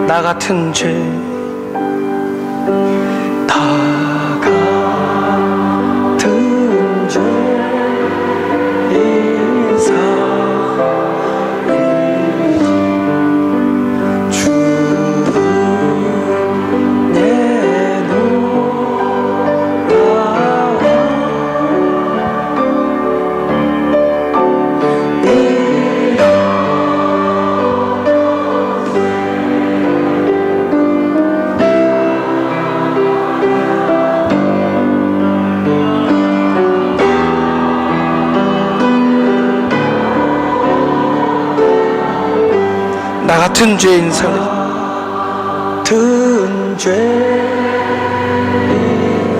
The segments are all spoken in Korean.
나 같은 죄 다 같은 죄 나 같은 죄인 살리 같은 죄인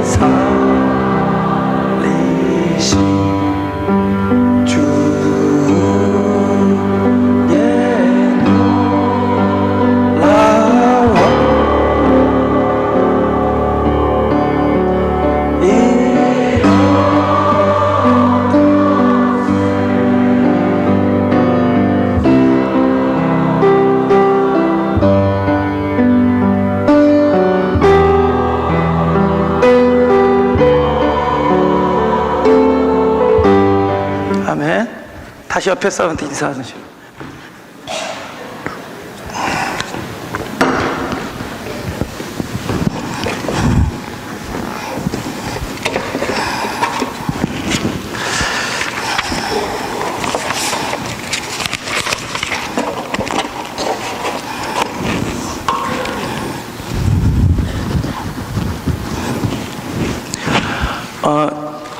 살리시 주의 놀라워 아멘. 다시 옆에 사람한테 인사하는 식으로.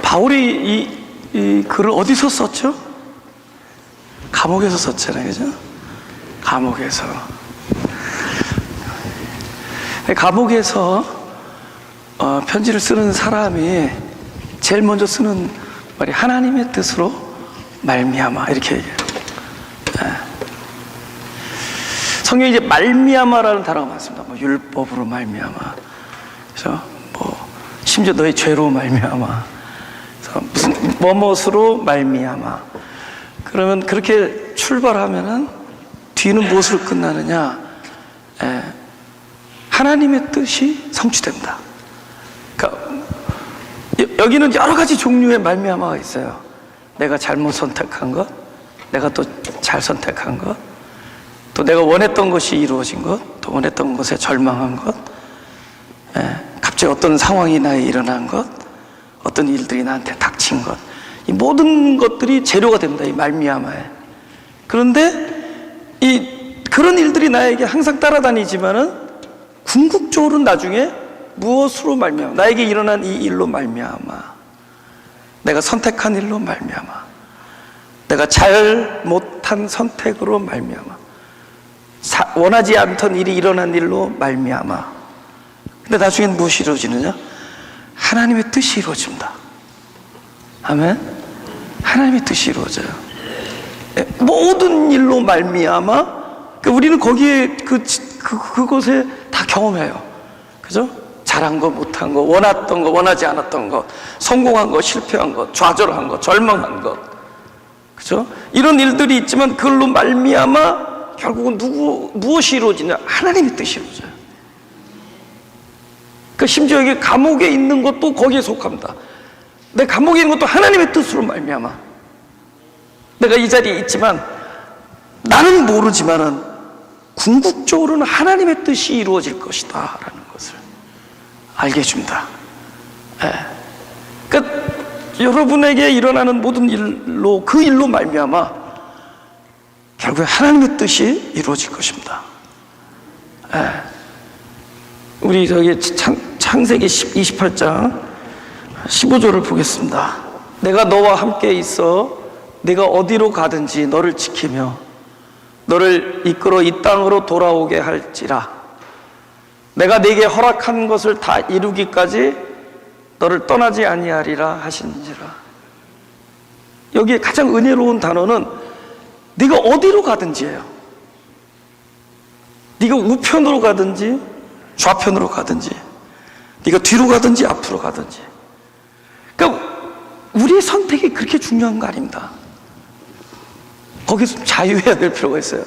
바울이 이 글을 어디서 썼죠? 감옥에서 썼잖아요, 그죠? 감옥에서. 감옥에서 편지를 쓰는 사람이 제일 먼저 쓰는 말이 하나님의 뜻으로 말미암아 이렇게 얘기해요. 성경에 이제 말미암아라는 단어가 많습니다. 뭐 율법으로 말미암아, 그죠? 뭐 심지어 너의 죄로 말미암아. 무슨 뭐뭇으로 말미암아. 그러면 그렇게 출발하면은 뒤는 무엇으로 끝나느냐? 하나님의 뜻이 성취된다. 그러니까 여기는 여러 가지 종류의 말미암아가 있어요. 내가 잘못 선택한 것, 내가 또 잘 선택한 것, 또 내가 원했던 것이 이루어진 것, 또 원했던 것에 절망한 것, 갑자기 어떤 상황이 나에 일어난 것, 어떤 일들이 나한테 닥친 것, 이 모든 것들이 재료가 됩니다, 이 말미암아에. 그런데 그런 일들이 나에게 항상 따라다니지만은 궁극적으로는 나중에 무엇으로 말미암아? 나에게 일어난 이 일로 말미암아, 내가 선택한 일로 말미암아, 내가 잘 못한 선택으로 말미암아, 원하지 않던 일이 일어난 일로 말미암아. 근데 나중엔 무엇이 이루어지느냐? 하나님의 뜻이 이루어집니다. 아멘. 하나님의 뜻이 이루어져요. 모든 일로 말미암아. 우리는 거기에 그곳에 다 경험해요. 그죠? 잘한 거, 못한 거, 원했던 거, 원하지 않았던 거, 성공한 거, 실패한 거, 좌절한 거, 절망한 것, 그죠? 이런 일들이 있지만 그걸로 말미암아 결국은 무엇이 이루어지냐? 하나님의 뜻이 이루어져요. 심지어 여기 감옥에 있는 것도 거기에 속합니다. 내 감옥에 있는 것도 하나님의 뜻으로 말미암아. 내가 이 자리에 있지만 나는 모르지만은 궁극적으로는 하나님의 뜻이 이루어질 것이다 라는 것을 알게 해줍니다. 그러니까 여러분에게 일어나는 모든 일로, 그 일로 말미암아 결국에 하나님의 뜻이 이루어질 것입니다. 우리 저기 창세기 28장 15절을 보겠습니다. 내가 너와 함께 있어 네가 어디로 가든지 너를 지키며 너를 이끌어 이 땅으로 돌아오게 할지라. 내가 네게 허락한 것을 다 이루기까지 너를 떠나지 아니하리라 하신지라. 여기에 가장 은혜로운 단어는 네가 어디로 가든지예요. 네가 우편으로 가든지 좌편으로 가든지, 네가 뒤로 가든지 앞으로 가든지. 그러니까 우리의 선택이 그렇게 중요한 거 아닙니다. 거기서 자유해야 될 필요가 있어요.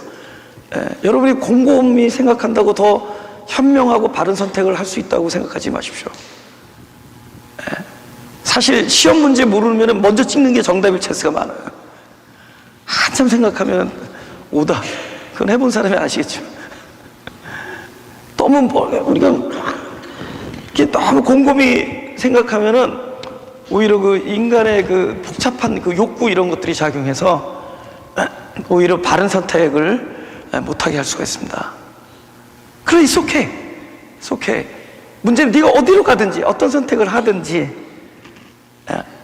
여러분이 곰곰이 생각한다고 더 현명하고 바른 선택을 할 수 있다고 생각하지 마십시오. 사실 시험 문제 모르면 먼저 찍는 게 정답일 찬스가 많아요. 한참 생각하면 오답. 그건 해본 사람이 아시겠죠. 너무 우리가 이렇게 너무 곰곰이 생각하면은 오히려 그 인간의 그 복잡한 그 욕구 이런 것들이 작용해서 오히려 바른 선택을 못하게 할 수가 있습니다. 그래, it's okay. It's okay. 문제는 네가 어디로 가든지 어떤 선택을 하든지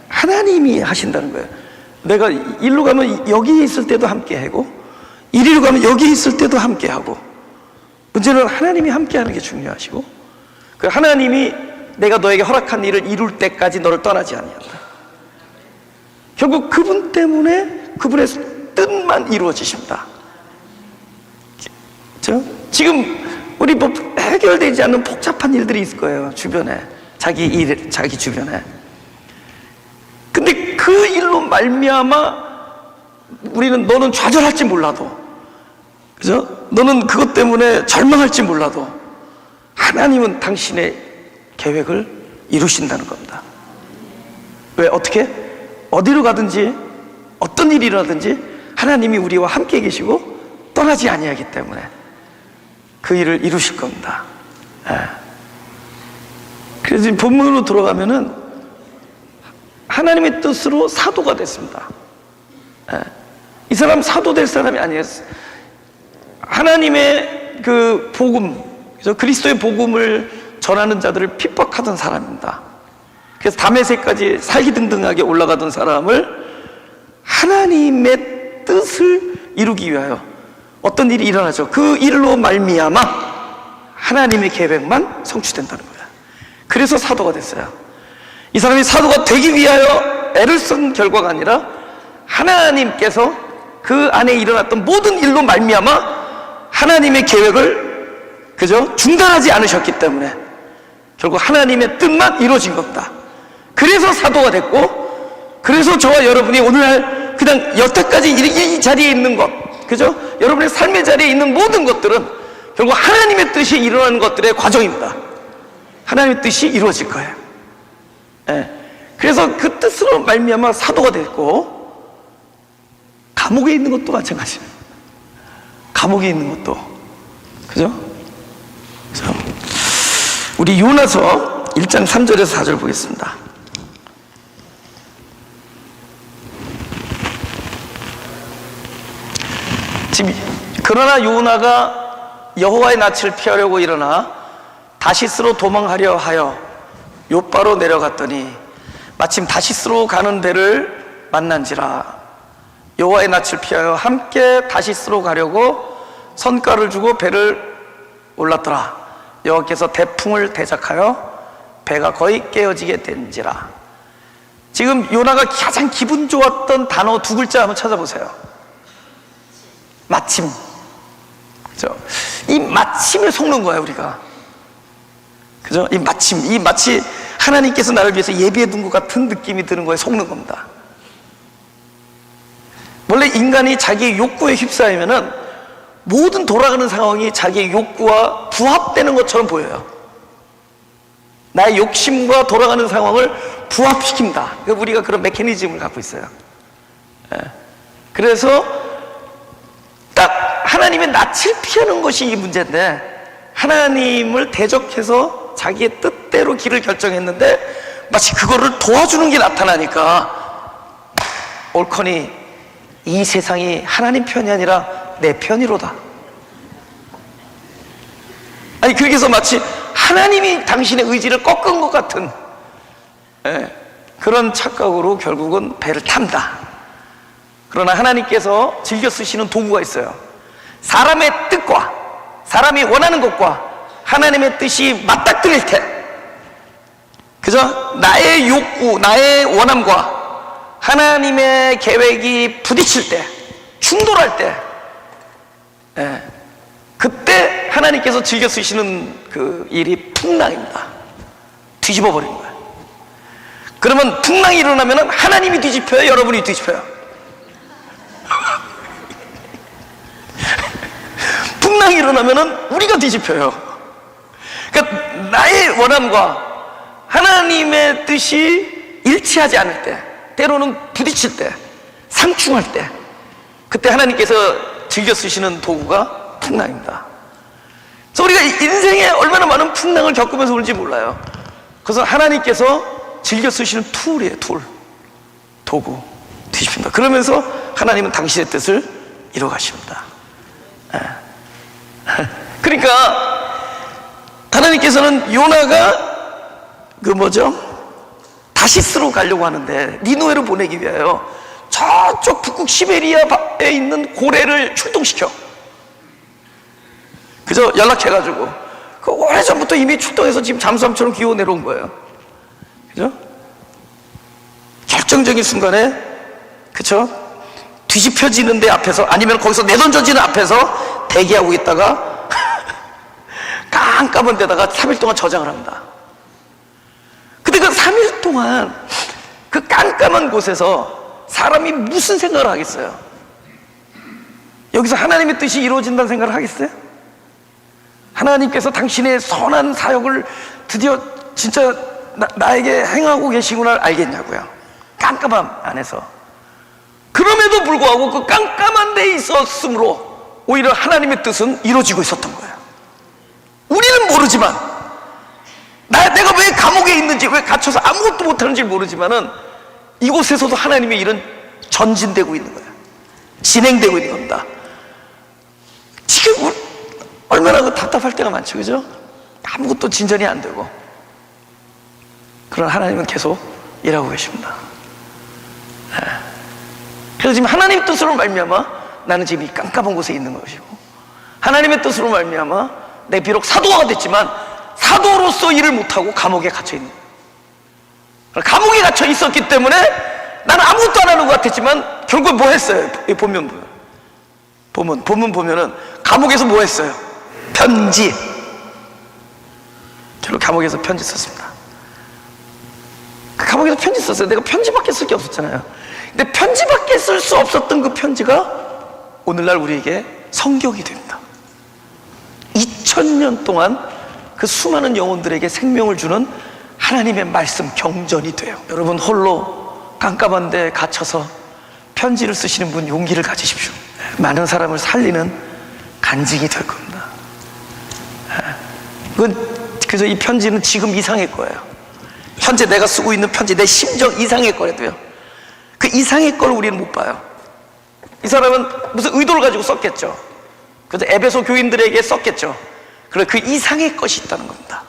하나님이 하신다는 거예요. 내가 일로 가면 여기 있을 때도 함께 하고 이리로 가면 여기 있을 때도 함께 하고, 문제는 하나님이 함께 하는 게 중요하시고, 그 하나님이 내가 너에게 허락한 일을 이룰 때까지 너를 떠나지 아니한다. 결국 그분 때문에 그분의 뜻만 이루어지십니다. 지금 우리 뭐 해결되지 않는 복잡한 일들이 있을 거예요. 주변에, 자기 주변에. 근데 그 일로 말미암아 우리는, 너는 좌절할지 몰라도, 그죠? 너는 그것 때문에 절망할지 몰라도 하나님은 당신의 계획을 이루신다는 겁니다. 왜? 어떻게? 어디로 가든지 어떤 일이 일어나든지 하나님이 우리와 함께 계시고 떠나지 아니하기 때문에 그 일을 이루실 겁니다. 그래서 지금 본문으로 들어가면은 하나님의 뜻으로 사도가 됐습니다. 이 사람 사도 될 사람이 아니었어요. 하나님의 그 복음, 그래서 그리스도의 복음을 전하는 자들을 핍박하던 사람입니다. 그래서 다메섹까지 살기등등하게 올라가던 사람을 하나님의 뜻을 이루기 위하여 어떤 일이 일어나죠. 그 일로 말미암아 하나님의 계획만 성취된다는 거예요. 그래서 사도가 됐어요. 이 사람이 사도가 되기 위하여 애를 쓴 결과가 아니라 하나님께서 그 안에 일어났던 모든 일로 말미암아 하나님의 계획을, 그죠? 중단하지 않으셨기 때문에 결국 하나님의 뜻만 이루어진 겁니다. 그래서 사도가 됐고, 그래서 저와 여러분이 오늘날 그냥 여태까지 이 자리에 있는 것, 그죠? 여러분의 삶의 자리에 있는 모든 것들은 결국 하나님의 뜻이 일어나는 것들의 과정입니다. 하나님의 뜻이 이루어질 거예요. 그래서 그 뜻으로 말미암아 사도가 됐고, 감옥에 있는 것도 마찬가지예요. 감옥에 있는 것도, 그죠? 우리 요나서 1장 3절에서 4절 보겠습니다. 지금 그러나 요나가 여호와의 낯을 피하려고 일어나 다시스로 도망하려 하여 욥바로 내려갔더니 마침 다시스로 가는 배를 만난지라. 여호와의 낯을 피하여 함께 다시스로 가려고 선가를 주고 배를 올랐더라. 여호와께서 대풍을 대적하여 배가 거의 깨어지게 된지라. 지금 요나가 가장 기분 좋았던 단어 두 글자 한번 찾아보세요. 마침. 그죠? 이 마침을 속는 거예요, 우리가. 그죠? 이 마침, 이 마치 하나님께서 나를 위해서 예비해 둔 것 같은 느낌이 드는 거에 속는 겁니다. 원래 인간이 자기의 욕구에 휩싸이면은 모든 돌아가는 상황이 자기의 욕구와 부합되는 것처럼 보여요. 나의 욕심과 돌아가는 상황을 부합시킵니다. 우리가 그런 메커니즘을 갖고 있어요. 그래서 딱 하나님의 낯을 피하는 것이 이 문제인데, 하나님을 대적해서 자기의 뜻대로 길을 결정했는데 마치 그거를 도와주는 게 나타나니까 옳거니 이 세상이 하나님 편이 아니라 내 편이로다. 아니, 그렇게 해서 마치 하나님이 당신의 의지를 꺾은 것 같은 그런 착각으로 결국은 배를 탑니다. 그러나 하나님께서 즐겨 쓰시는 도구가 있어요. 사람의 뜻과 사람이 원하는 것과 하나님의 뜻이 맞닥뜨릴 때, 그죠? 나의 욕구, 나의 원함과 하나님의 계획이 부딪힐 때, 충돌할 때, 그때 하나님께서 즐겨 쓰시는 그 일이 풍랑입니다. 뒤집어 버리는 거예요. 그러면 풍랑이 일어나면 하나님이 뒤집혀요, 여러분이 뒤집혀요? 풍랑이 일어나면은 우리가 뒤집혀요. 그러니까 나의 원함과 하나님의 뜻이 일치하지 않을 때, 때로는 부딪힐 때, 상충할 때, 그때 하나님께서 즐겨 쓰시는 도구가 풍랑입니다. 그래서 우리가 인생에 얼마나 많은 풍랑을 겪으면서 그런지 몰라요. 그래서 하나님께서 즐겨 쓰시는 툴이에요. 툴, 도구, 뒤집힌다. 그러면서 하나님은 당신의 뜻을 이뤄가십니다. 그러니까 하나님께서는 요나가 다시스로 가려고 하는데 니느웨로 보내기 위하여 저쪽 북극 시베리아에 있는 고래를 출동시켜. 그저 연락해가지고 그 오래전부터 이미 출동해서 지금 잠수함처럼 기어 내려온 거예요. 그죠? 결정적인 순간에, 그쵸? 뒤집혀지는 데 앞에서, 아니면 거기서 내던져지는 앞에서 대기하고 있다가 깜깜한 데다가 3일 동안 저장을 합니다. 근데 그 3일 동안 그 깜깜한 곳에서 사람이 무슨 생각을 하겠어요? 여기서 하나님의 뜻이 이루어진다는 생각을 하겠어요? 하나님께서 당신의 선한 사역을 드디어 진짜 나에게 행하고 계시구나를 알겠냐고요. 깜깜함 안에서. 그럼에도 불구하고 그 깜깜한 데에 있었으므로 오히려 하나님의 뜻은 이루어지고 있었던 거예요. 우리는 모르지만, 내가 왜 감옥에 있는지, 왜 갇혀서 아무것도 못하는지 모르지만은 이곳에서도 하나님의 일은 전진되고 있는 거예요. 진행되고 있는 겁니다. 지금 얼마나 답답할 때가 많죠, 그죠? 아무것도 진전이 안 되고. 그러나 하나님은 계속 일하고 계십니다. 그래서 지금 하나님의 뜻으로 말미암아 나는 지금 이 깜깜한 곳에 있는 것이고, 하나님의 뜻으로 말미암아 내가 비록 사도가 됐지만 사도로서 일을 못하고 감옥에 갇혀 있는 거예요. 감옥에 갇혀 있었기 때문에 나는 아무것도 안 하는 것 같았지만 결국 뭐 했어요? 본문 보면은 감옥에서 뭐 했어요? 편지. 결국 감옥에서 편지 썼습니다. 감옥에서 편지 썼어요. 내가 편지밖에 쓸 게 없었잖아요. 근데 편지밖에 쓸 수 없었던 그 편지가 오늘날 우리에게 성경이 됩니다. 2000년 동안 그 수많은 영혼들에게 생명을 주는 하나님의 말씀 경전이 돼요. 여러분 홀로 깜깜한 데 갇혀서 편지를 쓰시는 분 용기를 가지십시오. 많은 사람을 살리는 간증이 될 겁니다. 그래서 이 편지는 지금 이상의 거예요. 현재 내가 쓰고 있는 편지, 내 심정 이상의 거라도요. 그 이상의 걸 우리는 못 봐요. 이 사람은 무슨 의도를 가지고 썼겠죠. 그래서 에베소 교인들에게 썼겠죠. 그래, 그 이상의 것이 있다는 겁니다.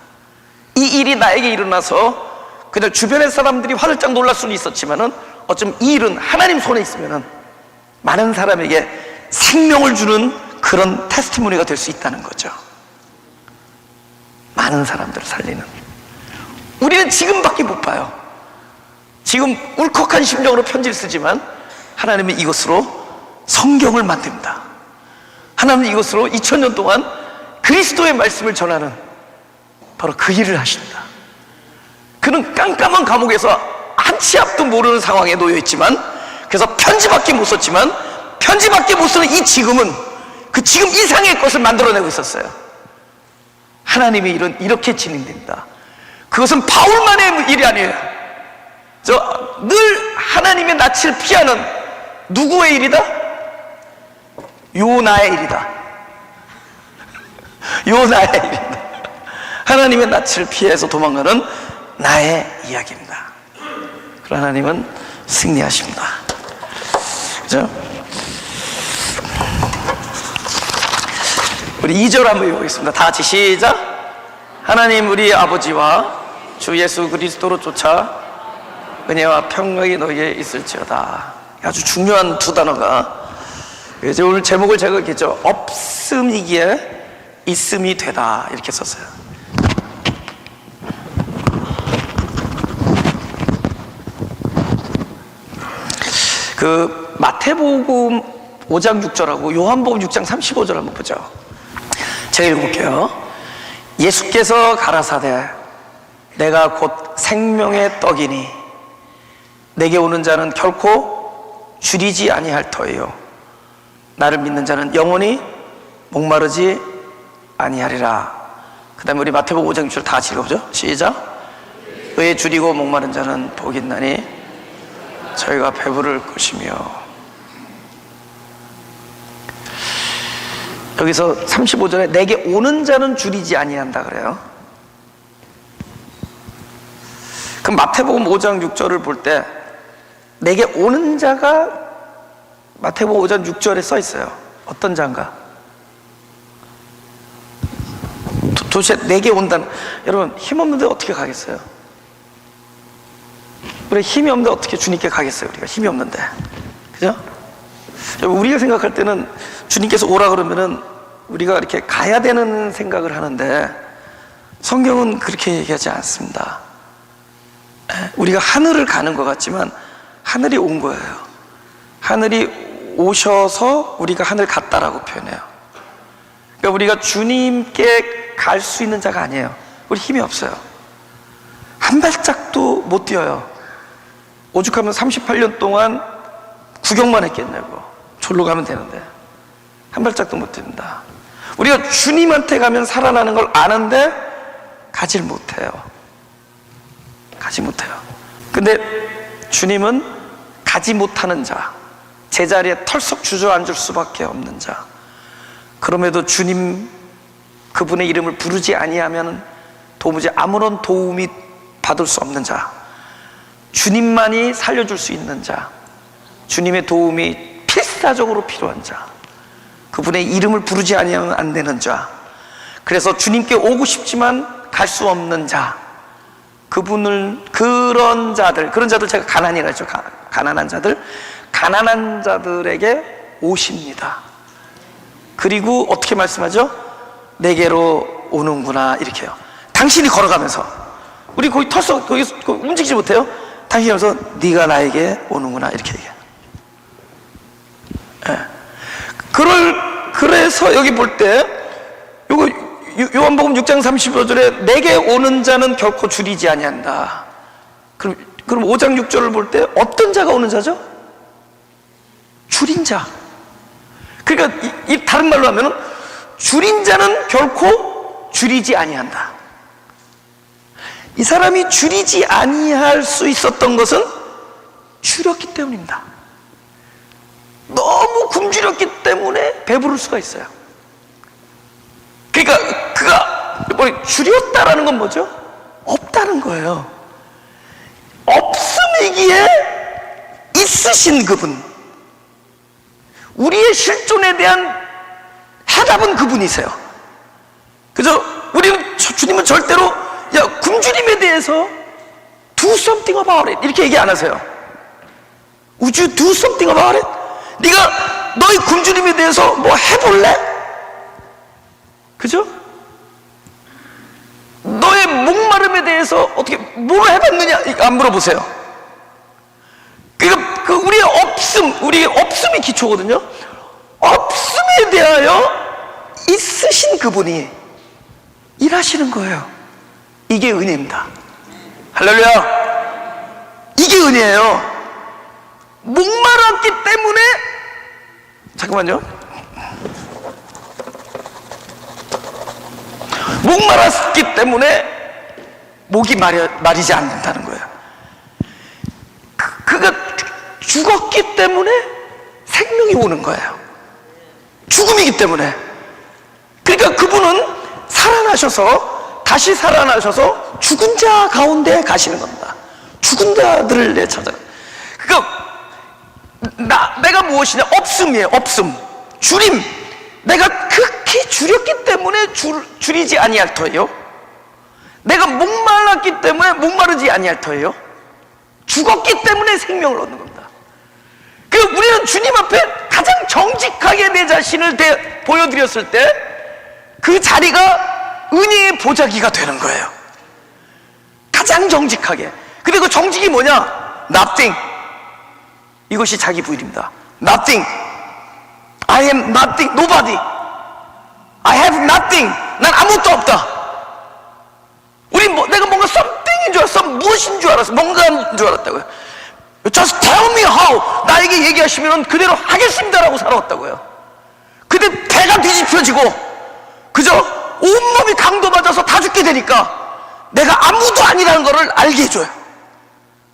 이 일이 나에게 일어나서 그냥 주변의 사람들이 화들짝 놀랄 수는 있었지만은 어쩌면 이 일은 하나님 손에 있으면은 많은 사람에게 생명을 주는 그런 테스티모니가 될 수 있다는 거죠. 많은 사람들을 살리는. 우리는 지금밖에 못 봐요. 지금 울컥한 심정으로 편지를 쓰지만 하나님은 이것으로 성경을 만듭니다. 하나님은 이것으로 2000년 동안 그리스도의 말씀을 전하는 바로 그 일을 하십니다. 그는 깜깜한 감옥에서 한치 앞도 모르는 상황에 놓여 있지만, 그래서 편지밖에 못 썼지만 편지밖에 못 쓰는 이 지금은 그 지금 이상의 것을 만들어내고 있었어요. 하나님의 일은 이렇게 진행됩니다. 그것은 바울만의 일이 아니에요. 늘 하나님의 낯을 피하는 누구의 일이다? 요나의 일이다. 요나의 일이다. 하나님의 낯을 피해서 도망가는 나의 이야기입니다. 그러나 하나님은 승리하십니다. 그죠? 우리 2절 한번 읽어보겠습니다. 다 같이 시작. 하나님 우리 아버지와 주 예수 그리스도로 쫓아 은혜와 평강이 너희에 있을지어다. 아주 중요한 두 단어가, 이제 오늘 제목을 제가 이렇게 했죠. 없음이기에 있음이 되다, 이렇게 썼어요. 그 마태복음 5장 6절하고 요한복음 6장 35절 한번 보죠. 제가 읽어볼게요. 예수께서 가라사대 내가 곧 생명의 떡이니 내게 오는 자는 결코 줄이지 아니할 터이요 나를 믿는 자는 영원히 목마르지 아니하리라. 그 다음에 우리 마태복음 5장 6절 다 같이 읽어보죠. 시작. 의에 줄이고 목마른 자는 복이 있나니 저희가 배부를 것이며. 여기서 35절에 내게 오는 자는 줄이지 아니한다 그래요. 그럼 마태복음 5장 6절을 볼 때 내게 오는 자가 마태복음 5장 6절에 써 있어요. 어떤 자인가? 도대체 내게 온다는, 여러분 힘없는데 어떻게 가겠어요? 우리 힘이 없는데 어떻게 주님께 가겠어요? 우리가 힘이 없는데, 그죠? 우리가 생각할 때는 주님께서 오라 그러면은 우리가 이렇게 가야 되는 생각을 하는데 성경은 그렇게 얘기하지 않습니다. 우리가 하늘을 가는 것 같지만 하늘이 온 거예요. 하늘이 오셔서 우리가 하늘 갔다라고 표현해요. 그러니까 우리가 주님께 갈 수 있는 자가 아니에요. 우리 힘이 없어요. 한 발짝도 못 뛰어요. 오죽하면 38년 동안 구경만 했겠냐고. 절로 가면 되는데 한 발짝도 못 뛴다. 우리가 주님한테 가면 살아나는 걸 아는데 가질 못해요. 가지 못해요. 근데 주님은 가지 못하는 자, 제자리에 털썩 주저앉을 수밖에 없는 자, 그럼에도 주님 그분의 이름을 부르지 아니하면 도무지 아무런 도움이 받을 수 없는 자, 주님만이 살려줄 수 있는 자, 주님의 도움이 필사적으로 필요한 자, 그분의 이름을 부르지 아니하면 안 되는 자, 그래서 주님께 오고 싶지만 갈 수 없는 자, 그런 자들 제가 가난이라 했죠. 가난한 자들에게 오십니다. 그리고 어떻게 말씀하죠? 내게로 오는구나, 이렇게요. 당신이 걸어가면서, 우리 거기 털썩 거기 움직이지 못해요. 당신이 와서 네가 나에게 오는구나, 이렇게 얘기해요. 네. 그래서 여기 볼 때 요거 요한복음 6장 35절에 내게 오는 자는 결코 줄이지 아니한다. 그럼 5장 6절을 볼 때 어떤 자가 오는 자죠? 줄인 자. 그러니까 이 다른 말로 하면은 줄인 자는 결코 줄이지 아니한다. 이 사람이 줄이지 아니할 수 있었던 것은 줄였기 때문입니다. 너무 굶주렸기 때문에 배부를 수가 있어요. 그러니까 그가 줄였다라는 건 뭐죠? 없다는 거예요. 없음이기에 있으신 그분, 우리의 실존에 대한 해답은 그분이세요. 그죠? 우리는 주님은 절대로 야 굶주림에 대해서 do something about it 이렇게 얘기 안 하세요. Would you do something about it? 네가 너의 굶주림에 대해서 뭐 해볼래? 그죠? 너의 목마름에 대해서 어떻게 뭘 해봤느냐? 안 물어보세요. 그러니까 우리의 없음이 기초거든요. 없음에 대하여 있으신 그분이 일하시는 거예요. 이게 은혜입니다. 할렐루야. 이게 은혜예요. 목마랐기 때문에, 잠깐만요. 목마랐기 때문에 목이 마르지 않는다는 거예요. 그가 죽었기 때문에 생명이 오는 거예요. 죽음이기 때문에. 그러니까 그분은 다시 살아나셔서 죽은 자 가운데 가시는 겁니다. 죽은 자들을 찾아요. 그러니까 내가 무엇이냐? 없음이에요. 없음. 줄임. 내가 극히 줄였기 때문에 줄이지 아니할 터예요. 내가 목말랐기 때문에 목마르지 아니할 터예요. 죽었기 때문에 생명을 얻는 겁니다. 그러니까 우리는 주님 앞에 가장 정직하게 내 자신을 보여드렸을 때 그 자리가 은혜의 보자기가 되는 거예요. 가장 정직하게. 근데 그 정직이 뭐냐? Nothing. 이것이 자기 부인입니다. Nothing. I am nothing, nobody. I have nothing. 난 아무것도 없다. 내가 뭔가 something인 줄 알았어. 무엇인 줄 알았어. 뭔가인 줄 알았다고요. Just tell me how. 나에게 얘기하시면 그대로 하겠습니다라고 살아왔다고요. 근데 배가 뒤집혀지고, 그죠? 온몸이 강도 맞아서 다 죽게 되니까 내가 아무도 아니라는 것을 알게 해줘요.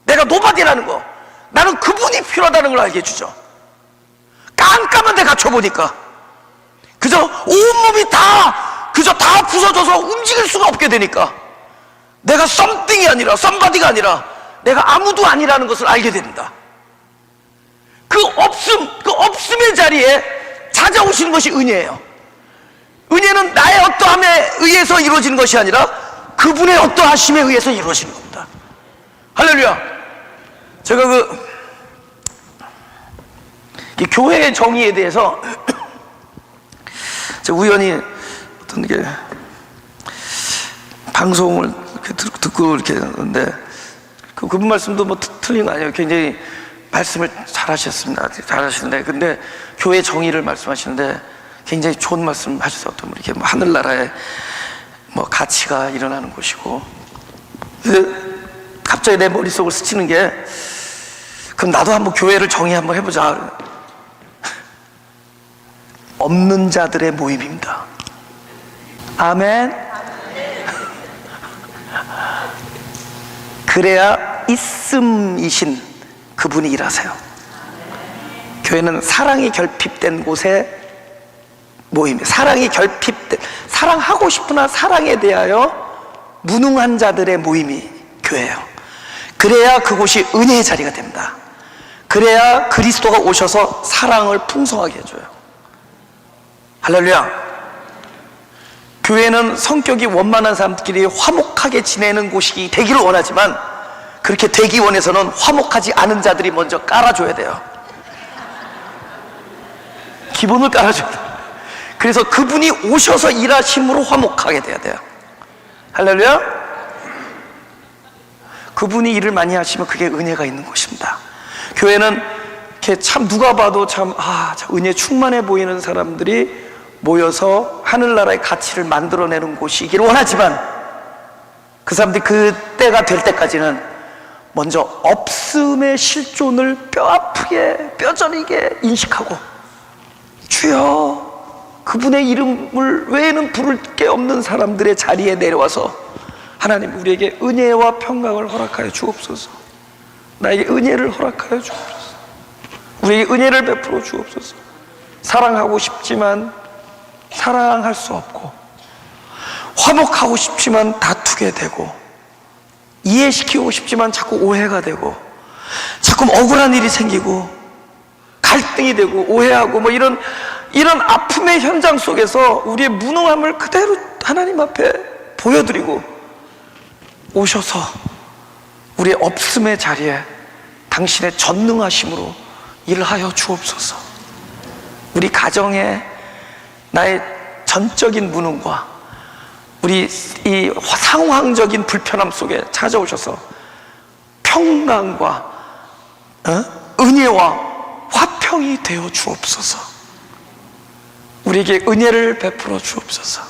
내가 노바디라는 거, 나는 그분이 필요하다는 걸 알게 해주죠. 깜깜한 데 갇혀보니까 그저 온몸이 그저 다 부서져서 움직일 수가 없게 되니까 내가 something이 아니라 somebody가 아니라 내가 아무도 아니라는 것을 알게 된다. 그 없음의 자리에 찾아오시는 것이 은혜예요. 은혜는 나의 어떠함에 의해서 이루어지는 것이 아니라 그분의 어떠하심에 의해서 이루어지는 겁니다. 할렐루야. 제가 이 교회의 정의에 대해서 제가 우연히 어떤 게 방송을 이렇게 듣고 이렇게 했는데 그분 말씀도 뭐 틀린 거 아니에요. 굉장히 말씀을 잘하셨습니다. 잘하시는데 근데 교회 정의를 말씀하시는데 굉장히 좋은 말씀 하셔서 어떤 이렇게 뭐 하늘나라에 뭐 가치가 일어나는 곳이고, 갑자기 내 머릿속을 스치는 게 그럼 나도 한번 교회를 정의 한번 해보자. 없는 자들의 모임입니다. 아멘. 그래야 있음이신 그분이 일하세요. 교회는 사랑이 결핍된 곳에 모임, 사랑이 결핍된, 사랑하고 싶으나 사랑에 대하여 무능한 자들의 모임이 교회예요. 그래야 그곳이 은혜의 자리가 됩니다. 그래야 그리스도가 오셔서 사랑을 풍성하게 해줘요. 할렐루야. 교회는 성격이 원만한 사람들끼리 화목하게 지내는 곳이 되기를 원하지만 그렇게 되기 원해서는 화목하지 않은 자들이 먼저 깔아줘야 돼요. 기본을 깔아줘야 돼요. 그래서 그분이 오셔서 일하심으로 화목하게 돼야 돼요. 할렐루야. 그분이 일을 많이 하시면 그게 은혜가 있는 곳입니다. 교회는 이렇게 참 누가 봐도 참 은혜 충만해 보이는 사람들이 모여서 하늘나라의 가치를 만들어내는 곳이기를 원하지만 그 사람들이 그 때가 될 때까지는 먼저 없음의 실존을 뼈아프게 뼈저리게 인식하고, 주여 그분의 이름을 외에는 부를 게 없는 사람들의 자리에 내려와서 하나님 우리에게 은혜와 평강을 허락하여 주옵소서. 나에게 은혜를 허락하여 주옵소서. 우리에게 은혜를 베풀어 주옵소서. 사랑하고 싶지만 사랑할 수 없고, 화목하고 싶지만 다투게 되고, 이해시키고 싶지만 자꾸 오해가 되고, 자꾸 억울한 일이 생기고 갈등이 되고 오해하고 뭐 이런 아픔의 현장 속에서 우리의 무능함을 그대로 하나님 앞에 보여드리고 오셔서 우리의 없음의 자리에 당신의 전능하심으로 일하여 주옵소서. 우리 가정에 나의 전적인 무능과 우리 이 상황적인 불편함 속에 찾아오셔서 평강과 은혜와 화평이 되어 주옵소서. 우리에게 은혜를 베풀어 주옵소서.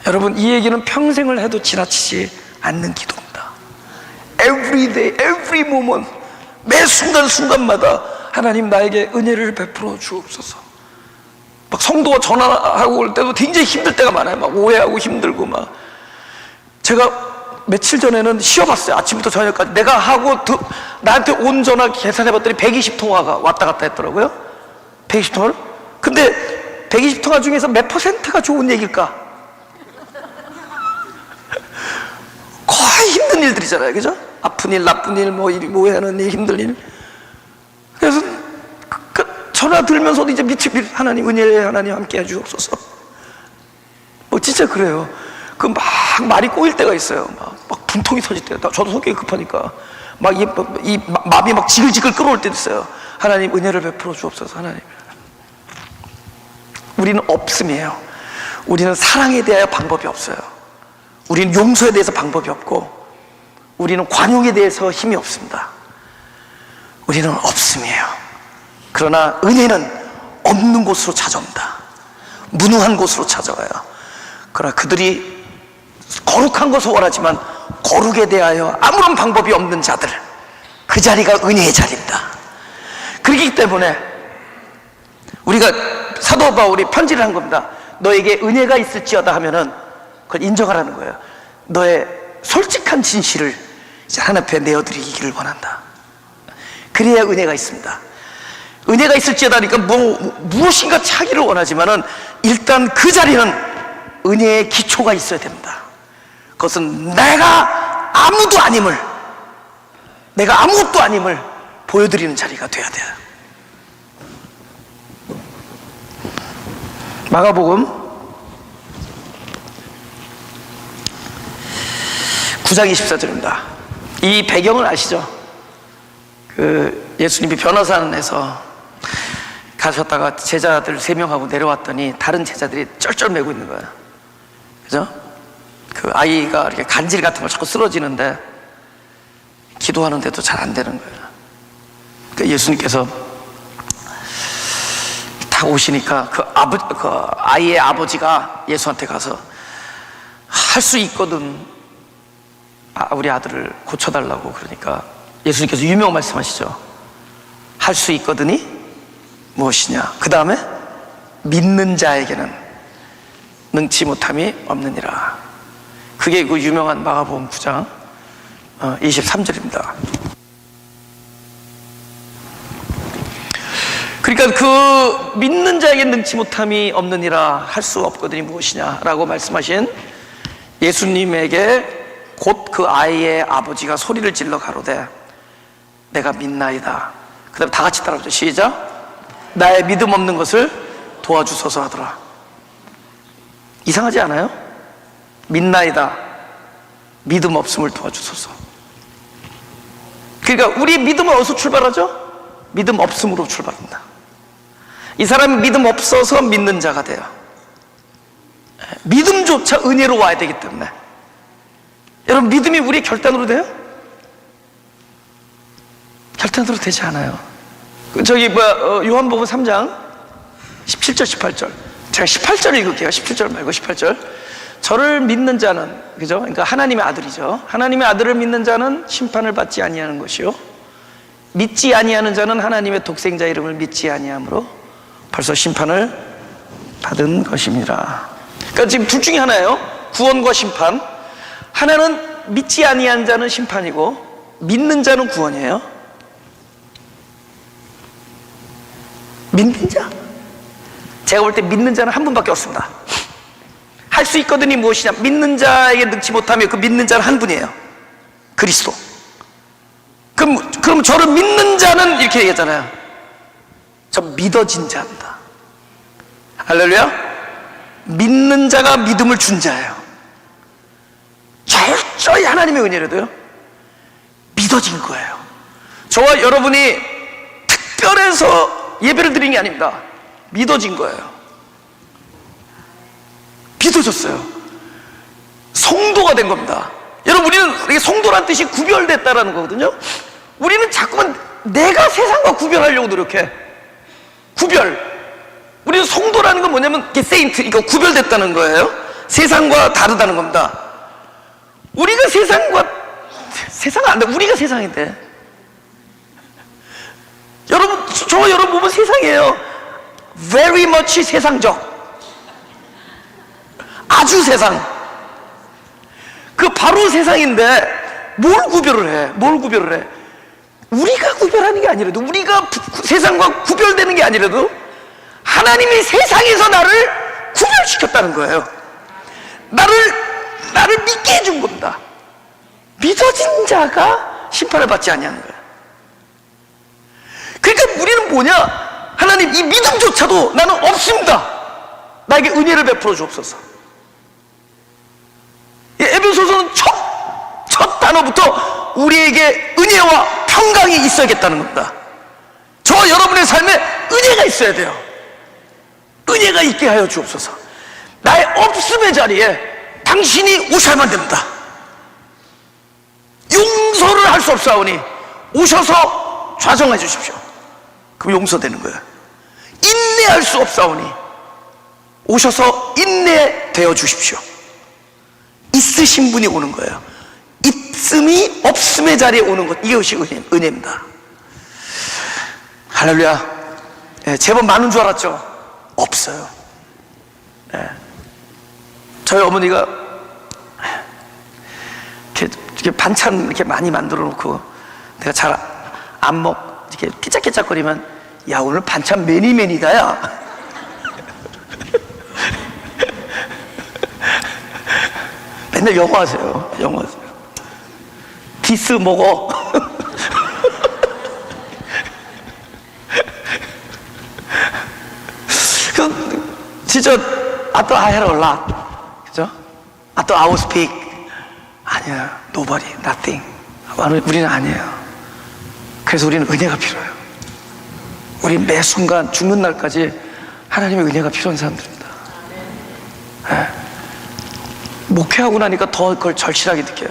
여러분, 이 얘기는 평생을 해도 지나치지 않는 기도입니다. Every day, every moment, 매 순간순간마다 하나님 나에게 은혜를 베풀어 주옵소서. 막 성도가 전화하고 올 때도 굉장히 힘들 때가 많아요. 막 오해하고 힘들고 막. 제가 며칠 전에는 쉬어봤어요. 아침부터 저녁까지. 내가 하고 나한테 온 전화 계산해봤더니 120통화가 왔다 갔다 했더라고요. 120통화를. 근데 120통화 중에서 몇 퍼센트가 좋은 얘기일까? 거의 힘든 일들이잖아요. 그죠? 아픈 일, 나쁜 일, 뭐 오해하는 일, 힘든 일. 그래서 전화 들면서도 이제 하나님 은혜에 하나님 함께 해주옵소서. 뭐 진짜 그래요. 그 막 말이 꼬일 때가 있어요. 막 분통이 터질 때. 저도 성격이 급하니까 이 마음이 막 지글지글 끌어올 때도 있어요. 하나님 은혜를 베풀어 주옵소서. 하나님. 우리는 없음이에요. 우리는 사랑에 대하여 방법이 없어요. 우리는 용서에 대해서 방법이 없고, 우리는 관용에 대해서 힘이 없습니다. 우리는 없음이에요. 그러나 은혜는 없는 곳으로 찾아옵니다. 무능한 곳으로 찾아와요. 그러나 그들이 거룩한 것을 원하지만 거룩에 대하여 아무런 방법이 없는 자들, 그 자리가 은혜의 자리입니다. 그렇기 때문에 우리가 사도 바울이 편지를 한 겁니다. 너에게 은혜가 있을지어다 하면은 그걸 인정하라는 거예요. 너의 솔직한 진실을 이제 하나님 앞에 내어드리기를 원한다. 그래야 은혜가 있습니다. 은혜가 있을지어다 하니까 무엇인가 차기를 원하지만은 일단 그 자리는 은혜의 기초가 있어야 됩니다. 그것은 내가 아무도 아님을, 내가 아무것도 아님을 보여드리는 자리가 돼야 돼요. 마가복음 9장 24절입니다. 이 배경을 아시죠? 예수님이 변호사원에서 가셨다가 제자들 3명하고 내려왔더니 다른 제자들이 쩔쩔매고 있는 거예요. 그죠? 그 아이가 이렇게 간질 같은 걸 자꾸 쓰러지는데 기도하는데도 잘 안 되는 거예요. 그러니까 예수님께서 다 오시니까 그 아이의 아버지가 예수한테 가서 할 수 있거든, 우리 아들을 고쳐달라고. 그러니까 예수님께서 유명 말씀하시죠. 할 수 있거든이 무엇이냐, 그 다음에 믿는 자에게는 능치 못함이 없느니라. 그게 그 유명한 마가복음 9장 23절입니다. 그러니까 그 믿는 자에게 능치 못함이 없느니라, 할 수 없거든이 무엇이냐라고 말씀하신 예수님에게 곧 그 아이의 아버지가 소리를 질러 가로되 내가 믿나이다. 그 다음에 다 같이 따라하죠. 시작. 나의 믿음 없는 것을 도와주소서 하더라. 이상하지 않아요? 믿나이다, 믿음 없음을 도와주소서. 그러니까 우리의 믿음은 어디서 출발하죠? 믿음 없음으로 출발합니다. 이 사람이 믿음 없어서 믿는 자가 돼요. 믿음조차 은혜로 와야 되기 때문에. 여러분, 믿음이 우리의 결단으로 돼요? 결단으로 되지 않아요. 요한복음 3장 17절 18절, 제가 18절을 읽을게요. 17절 말고 18절. 저를 믿는 자는, 그죠? 그러니까 하나님의 아들이죠. 하나님의 아들을 믿는 자는 심판을 받지 아니하는 것이요, 믿지 아니하는 자는 하나님의 독생자 이름을 믿지 아니함으로 벌써 심판을 받은 것입니다. 그러니까 지금 둘 중에 하나예요. 구원과 심판. 하나는 믿지 아니한 자는 심판이고 믿는 자는 구원이에요. 믿는 자, 제가 볼 때 믿는 자는 한 분밖에 없습니다. 할 수 있거든이 무엇이냐, 믿는 자에게 능치 못하며 그 믿는 자는 한 분이에요. 그리스도. 그럼 저를 믿는 자는 이렇게 얘기하잖아요. 저 믿어진 자입니다. 할렐루야. 믿는 자가 믿음을 준 자예요. 철저히 하나님의 은혜로도요, 믿어진 거예요. 저와 여러분이 특별해서 예배를 드린 게 아닙니다. 믿어진 거예요. 믿어졌어요. 성도가 된 겁니다. 여러분, 우리는 성도란 뜻이 구별됐다라는 거거든요. 우리는 자꾸만 내가 세상과 구별하려고 노력해. 구별. 우리는 성도라는 건 뭐냐면 세인트, 이거 구별됐다는 거예요. 세상과 다르다는 겁니다. 우리가 세상은 안 돼. 우리가 세상인데. 여러분, 저와 여러분 보면 세상이에요. very much 세상적. 아주 세상. 그 바로 세상인데 뭘 구별을 해? 뭘 구별을 해? 우리가 구별하는 게 아니라도, 우리가 세상과 구별되는 게 아니라도 하나님이 세상에서 나를 구별시켰다는 거예요. 나를 믿게 해준 겁니다. 믿어진 자가 심판을 받지 아니하는 거예요. 그러니까 우리는 뭐냐? 하나님, 이 믿음조차도 나는 없습니다. 나에게 은혜를 베풀어 주옵소서. 에베소서는 첫 단어부터 우리에게 은혜와 평강이 있어야겠다는 겁니다. 저와 여러분의 삶에 은혜가 있어야 돼요. 은혜가 있게 하여 주옵소서. 나의 없음의 자리에 당신이 오셔야만 됩니다. 용서를 할 수 없사오니 오셔서 좌정해 주십시오. 그럼 용서되는 거예요. 인내할 수 없사오니 오셔서 인내되어 주십시오. 있으신 분이 오는 거예요. 있음이 없음의 자리에 오는 것, 이것이 은혜입니다. 할렐루야. 제법 많은 줄 알았죠? 없어요. 저희 어머니가 이렇게 반찬 이렇게 많이 만들어 놓고 내가 잘 안 이렇게 끼짝끼짝거리면, 야, 오늘 반찬 매니매니다, 야. 맨날 영어 하세요. 디스 먹어. 진짜 I thought I had a lot. 그죠? I thought I would speak. 아니야. Nobody, nothing. 우리는 아니에요. 그래서 우리는 은혜가 필요해요. 우리 매 순간 죽는 날까지 하나님의 은혜가 필요한 사람들입니다. 네. 목회하고 나니까 더 그걸 절실하게 느껴요.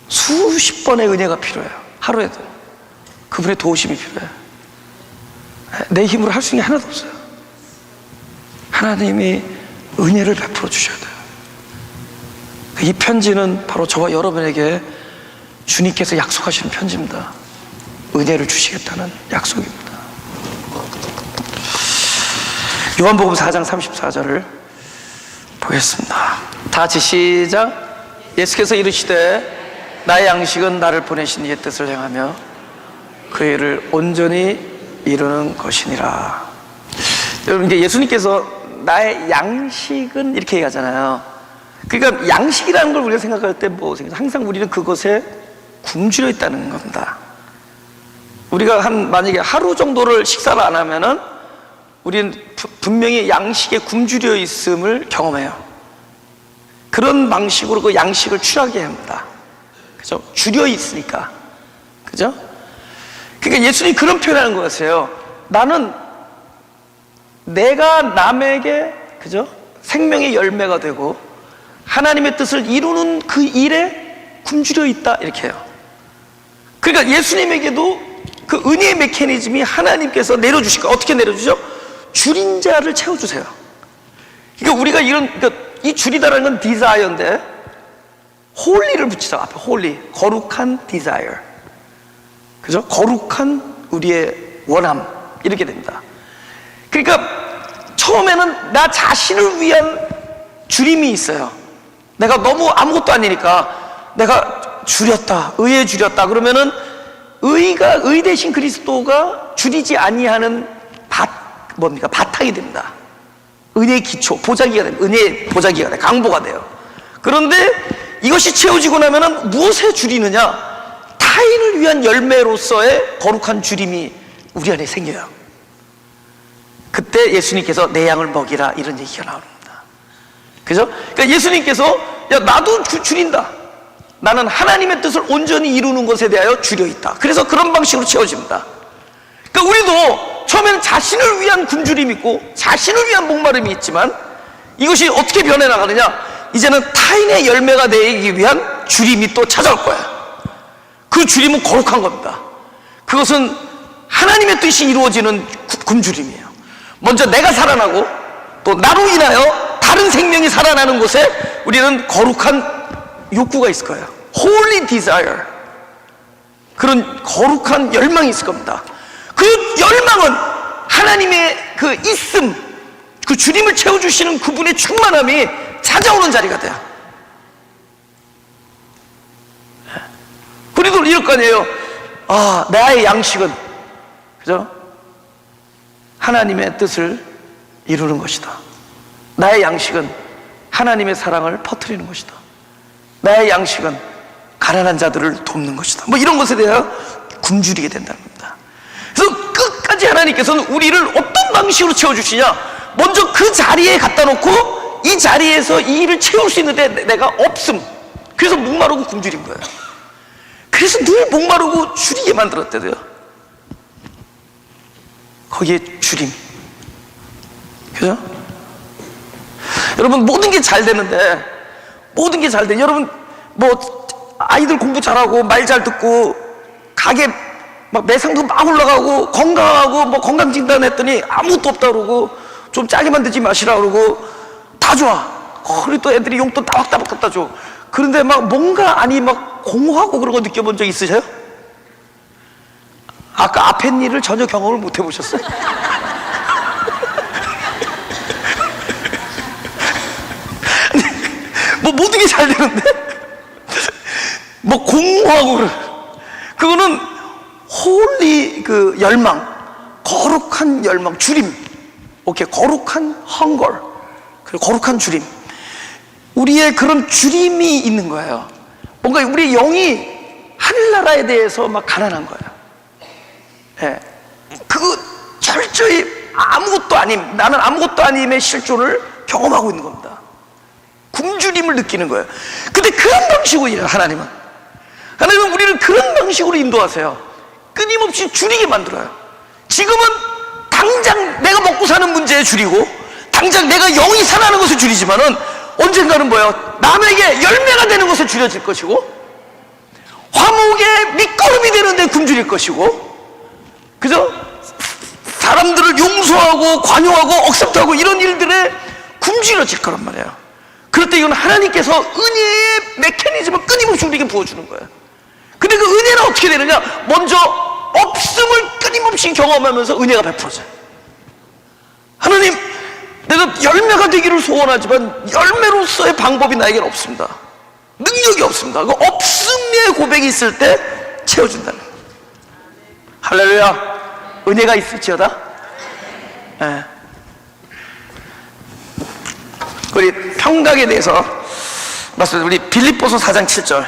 수십 번의 은혜가 필요해요. 하루에도 그분의 도우심이 필요해요. 내 힘으로 할 수 있는 게 하나도 없어요. 하나님이 은혜를 베풀어 주셔야 돼요. 이 편지는 바로 저와 여러분에게 주님께서 약속하시는 편지입니다. 은혜를 주시겠다는 약속입니다. 요한복음 4장 34절을 보겠습니다. 다 같이 시작. 예수께서 이르시되 나의 양식은 나를 보내신 이의 뜻을 행하며 그 일을 온전히 이루는 것이니라. 여러분, 이제 예수님께서 나의 양식은 이렇게 얘기하잖아요. 그러니까 양식이라는 걸 우리가 생각할 때 항상 우리는 그것에 굶주려 있다는 겁니다. 우리가 만약에 하루 정도를 식사를 안 하면은 우리는 분명히 양식에 굶주려 있음을 경험해요. 그런 방식으로 그 양식을 취하게 합니다. 그죠? 줄여 있으니까. 그죠? 그러니까 예수님이 그런 표현하는 거였어요. 나는 내가 남에게, 그죠? 생명의 열매가 되고 하나님의 뜻을 이루는 그 일에 굶주려 있다, 이렇게 해요. 그러니까 예수님에게도 그 은혜의 메커니즘이 하나님께서 내려주실 거예요. 어떻게 내려주죠? 줄인 자를 채워주세요. 그러니까 우리가 그러니까 이 줄이다라는 건 디자이어인데, 홀리를 붙이자. 앞에 홀리, 거룩한 디자이어. 그죠? 거룩한 우리의 원함, 이렇게 됩니다. 그러니까 처음에는 나 자신을 위한 줄임이 있어요. 내가 너무 아무것도 아니니까 내가 줄였다, 의에 줄였다. 그러면은 의 대신 그리스도가 줄이지 아니하는 바탕이 됩니다. 은혜의 기초, 보자기가 됩니다. 은혜의 보자기가 돼요. 강보가 돼요. 그런데 이것이 채워지고 나면은 무엇에 줄이느냐? 타인을 위한 열매로서의 거룩한 줄임이 우리 안에 생겨요. 그때 예수님께서 내 양을 먹이라, 이런 얘기가 나옵니다. 그죠? 그러니까 예수님께서, 야, 나도 줄인다. 나는 하나님의 뜻을 온전히 이루는 것에 대하여 줄여 있다. 그래서 그런 방식으로 채워집니다. 그러니까 우리도 처음에는 자신을 위한 굶주림이 있고 자신을 위한 목마름이 있지만, 이것이 어떻게 변해나가느냐? 이제는 타인의 열매가 되기 위한 줄임이 또 찾아올 거야. 그 줄임은 거룩한 겁니다. 그것은 하나님의 뜻이 이루어지는 굶주림이에요. 먼저 내가 살아나고 또 나로 인하여 다른 생명이 살아나는 곳에 우리는 거룩한 욕구가 있을 거예요. Holy desire. 그런 거룩한 열망이 있을 겁니다. 그 열망은 하나님의 그 있음, 그 주님을 채워주시는 그분의 충만함이 찾아오는 자리가 돼요. 우리도 이럴 거 아니에요. 아, 나의 양식은, 그죠? 하나님의 뜻을 이루는 것이다. 나의 양식은 하나님의 사랑을 퍼뜨리는 것이다. 나의 양식은 가난한 자들을 돕는 것이다. 뭐 이런 것에 대하여 굶주리게 된다는 겁니다. 그래서 끝까지 하나님께서는 우리를 어떤 방식으로 채워주시냐? 먼저 그 자리에 갖다 놓고 이 자리에서 이 일을 채울 수 있는데 내가 없음. 그래서 목마르고 굶주린 거예요. 그래서 늘 목마르고 줄이게 만들었대요. 거기에 줄임. 그죠? 여러분, 모든 게 잘 되는데, 모든 게 잘 돼. 여러분, 뭐 아이들 공부 잘하고 말 잘 듣고 가게 막 매상도 막 올라가고 건강하고 뭐 건강진단 했더니 아무것도 없다 그러고 좀 짜게 만들지 마시라 그러고 다 좋아. 그리고 또 애들이 용돈 따박따박 갖다 줘. 그런데 막 뭔가 막 공허하고 그런 거 느껴본 적 있으세요? 아까 앞에 일을 전혀 경험을 못 해보셨어요? 뭐 모든 게 잘 되는데 뭐 공허하고 그거는 홀리 그 열망, 거룩한 열망, 주림. 오케이, 거룩한 헝걸, 그리고 거룩한 주림. 우리의 그런 주림이 있는 거예요. 뭔가 우리 영이 하늘나라에 대해서 막 가난한 거예요. 예. 그거 철저히 아무것도 아님, 나는 아무것도 아님의 실존을 경험하고 있는 겁니다. 굶주림을 느끼는 거예요. 근데 그런 방식으로 일해요. 하나님은 우리를 그런 방식으로 인도하세요. 끊임없이 줄이게 만들어요. 지금은 당장 내가 먹고 사는 문제에 줄이고, 당장 내가 영이 살아나는 것을 줄이지만은 언젠가는 뭐예요? 남에게 열매가 되는 것을 줄여질 것이고, 화목의 밑거름이 되는데 굶주릴 것이고, 그죠? 사람들을 용서하고 관용하고 억셉트하고 이런 일들에 굶주려질 거란 말이에요. 그럴 때 이건 하나님께서 은혜의 메커니즘을 끊임없이 우리에게 부어주는 거예요. 근데 그 은혜는 어떻게 되느냐? 먼저 없음을 끊임없이 경험하면서 은혜가 베풀어져요. 하나님, 내가 열매가 되기를 소원하지만 열매로서의 방법이 나에게는 없습니다. 능력이 없습니다. 그 없음의 고백이 있을 때 채워준다는 거예요. 할렐루야. 은혜가 있을지어다. 네. 우리 평강에 대해서 말씀, 우리 빌립보서 4장 7절.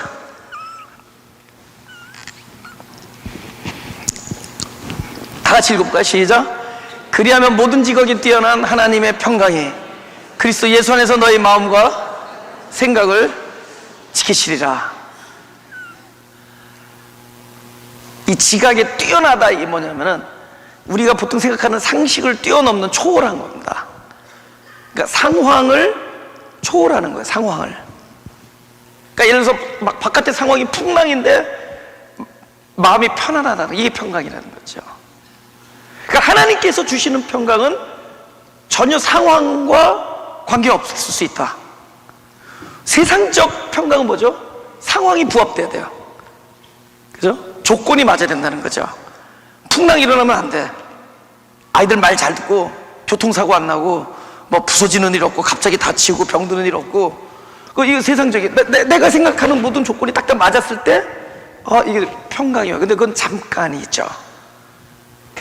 다 같이 읽어볼까요? 시작. 그리하면 모든 직업이 뛰어난 하나님의 평강이 그리스도 예수 안에서 너희 마음과 생각을 지키시리라. 이 지각에 뛰어나다, 이게 뭐냐면은 우리가 보통 생각하는 상식을 뛰어넘는 초월한 겁니다. 그러니까 상황을 초월하는 거예요. 상황을. 그러니까 예를 들어서 막 바깥의 상황이 풍랑인데 마음이 편안하다는, 이게 평강이라는 거죠. 그러니까 하나님께서 주시는 평강은 전혀 상황과 관계없을 수 있다. 세상적 평강은 뭐죠? 상황이 부합돼야 돼요. 그죠? 조건이 맞아야 된다는 거죠. 풍랑이 일어나면 안 돼. 아이들 말 잘 듣고 교통사고 안 나고 뭐 부서지는 일 없고 갑자기 다치고 병드는 일 없고, 이거 세상적인, 내가 생각하는 모든 조건이 딱 맞았을 때 이게 평강이에요. 근데 그건 잠깐이죠.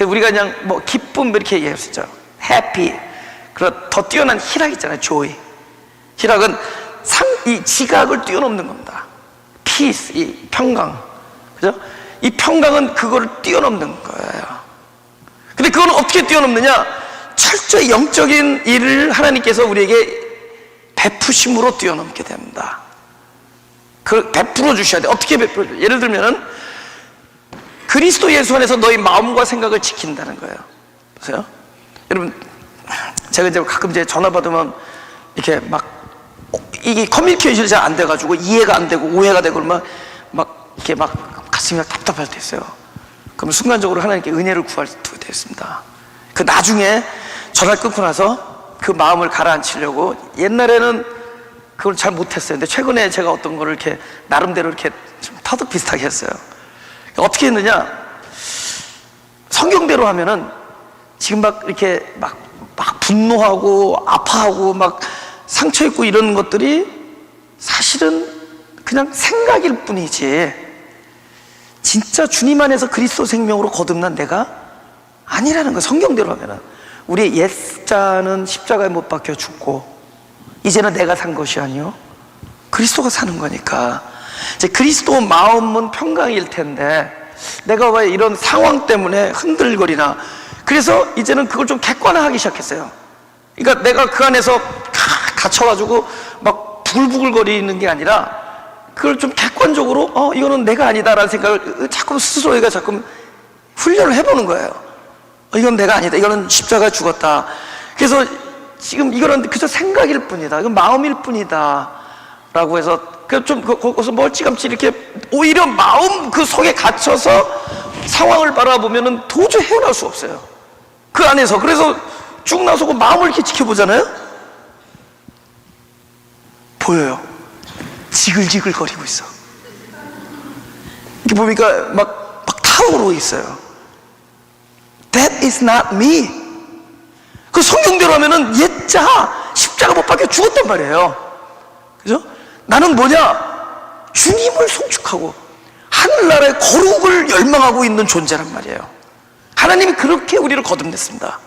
우리가 그냥 뭐 기쁨 이렇게 얘기했었죠. 해피. 그리고 더 뛰어난 희락 있잖아요. 조이. 희락은 이 지각을 뛰어넘는 겁니다. 피스, 이 평강. 그죠? 이 평강은 그거를 뛰어넘는 거예요. 근데 그거는 어떻게 뛰어넘느냐? 철저히 영적인 일을 하나님께서 우리에게 베푸심으로 뛰어넘게 됩니다. 그걸 베풀어 주셔야 돼요. 어떻게 베풀어 줘요? 예를 들면은 그리스도 예수 안에서 너희 마음과 생각을 지킨다는 거예요. 보세요. 여러분, 제가 이제 가끔 이제 전화 받으면 이렇게 막 이게 커뮤니케이션이 잘 안 돼가지고 이해가 안 되고 오해가 되고 그러면 막 이렇게 막 가슴이 답답할 때 있어요. 그러면 순간적으로 하나님께 은혜를 구할 때 됐습니다. 그 나중에 전화를 끊고 나서 그 마음을 가라앉히려고, 옛날에는 그걸 잘 못했어요. 근데 최근에 제가 어떤 거를 이렇게 나름대로 이렇게 좀 터득 비슷하게 했어요. 어떻게 했느냐? 성경대로 하면은 지금 막 이렇게 막 분노하고 아파하고 막 상처 있고 이런 것들이 사실은 그냥 생각일 뿐이지, 진짜 주님 안에서 그리스도 생명으로 거듭난 내가 아니라는 거예요. 성경대로 하면은 우리의 옛자는 십자가에 못 박혀 죽고 이제는 내가 산 것이 아니요 그리스도가 사는 거니까, 이제 그리스도 마음은 평강일 텐데 내가 왜 이런 상황 때문에 흔들거리나. 그래서 이제는 그걸 좀 객관화하기 시작했어요. 그러니까 내가 그 안에서 갇혀가지고 막 부글부글거리는 게 아니라 그걸 좀 객관적으로 이거는 내가 아니다라는 생각을 자꾸 스스로가 자꾸 훈련을 해보는 거예요. 이건 내가 아니다. 이거는 십자가에 죽었다. 그래서 지금 이거는 그저 생각일 뿐이다. 이건 마음일 뿐이다. 라고 해서 좀 거기서 멀찌감치 이렇게 오히려 마음 그 속에 갇혀서 상황을 바라보면은 도저히 헤어날 수 없어요. 그 안에서. 그래서 쭉 나서고 마음을 이렇게 지켜보잖아요. 보여요. 지글지글 거리고 있어. 이렇게 보니까 막 타오르고 있어요. That is not me. 그 성경대로 하면은 옛자 십자가 못 박혀 죽었단 말이에요. 그죠? 나는 뭐냐? 주님을 송축하고 하늘나라의 거룩을 열망하고 있는 존재란 말이에요. 하나님이 그렇게 우리를 거듭냈습니다.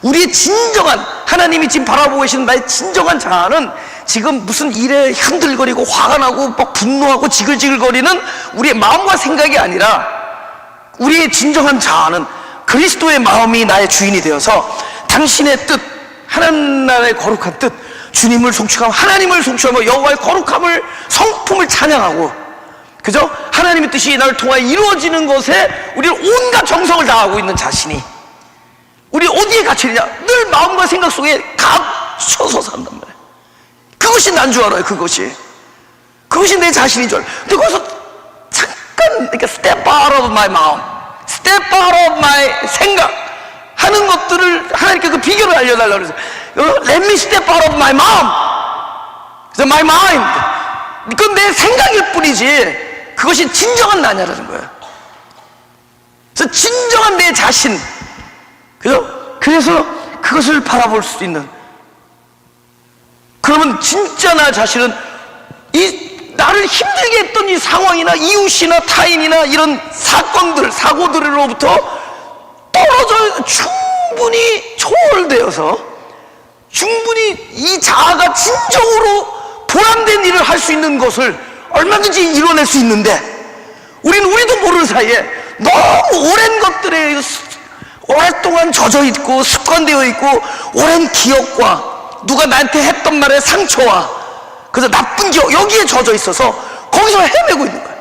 우리의 진정한, 하나님이 지금 바라보고 계시는 나의 진정한 자아는 지금 무슨 일에 흔들거리고 화가 나고 막 분노하고 지글지글거리는 우리의 마음과 생각이 아니라, 우리의 진정한 자아는 그리스도의 마음이 나의 주인이 되어서 당신의 뜻, 하나님의 거룩한 뜻, 주님을 송축하고 하나님을 송축하고 여호와의 거룩함을, 성품을 찬양하고, 그죠? 하나님의 뜻이 나를 통하여 이루어지는 것에 우리는 온갖 정성을 다하고 있는 자신이, 우리 어디에 갇혀있냐? 늘 마음과 생각 속에 갇혀서 산단 말이에요. 그것이 난 줄 알아요. 그것이 내 자신인 줄 알아요. 근데 거기서 잠깐 이렇게 step out of my 마음, step out of my 생각 하는 것들을 하나님께 그 비결을 알려달라고 그래서 let me step out of my 마음, 그래서 my mind, 그건 내 생각일 뿐이지 그것이 진정한 나냐라는 거예요. 그래서 진정한 내 자신, 그래서 그것을 바라볼 수 있는, 그러면 진짜 나 자신은 이 나를 힘들게 했던 이 상황이나 이웃이나 타인이나 이런 사건들, 사고들로부터 떨어져 충분히 초월되어서 충분히 이 자아가 진정으로 보람된 일을 할 수 있는 것을 얼마든지 이뤄낼 수 있는데, 우리도 모르는 사이에 너무 오랜 것들에 오랫동안 젖어 있고 습관되어 있고, 오랜 기억과 누가 나한테 했던 말의 상처와 그래서 나쁜 기억, 여기에 젖어 있어서 거기서 헤매고 있는 거예요.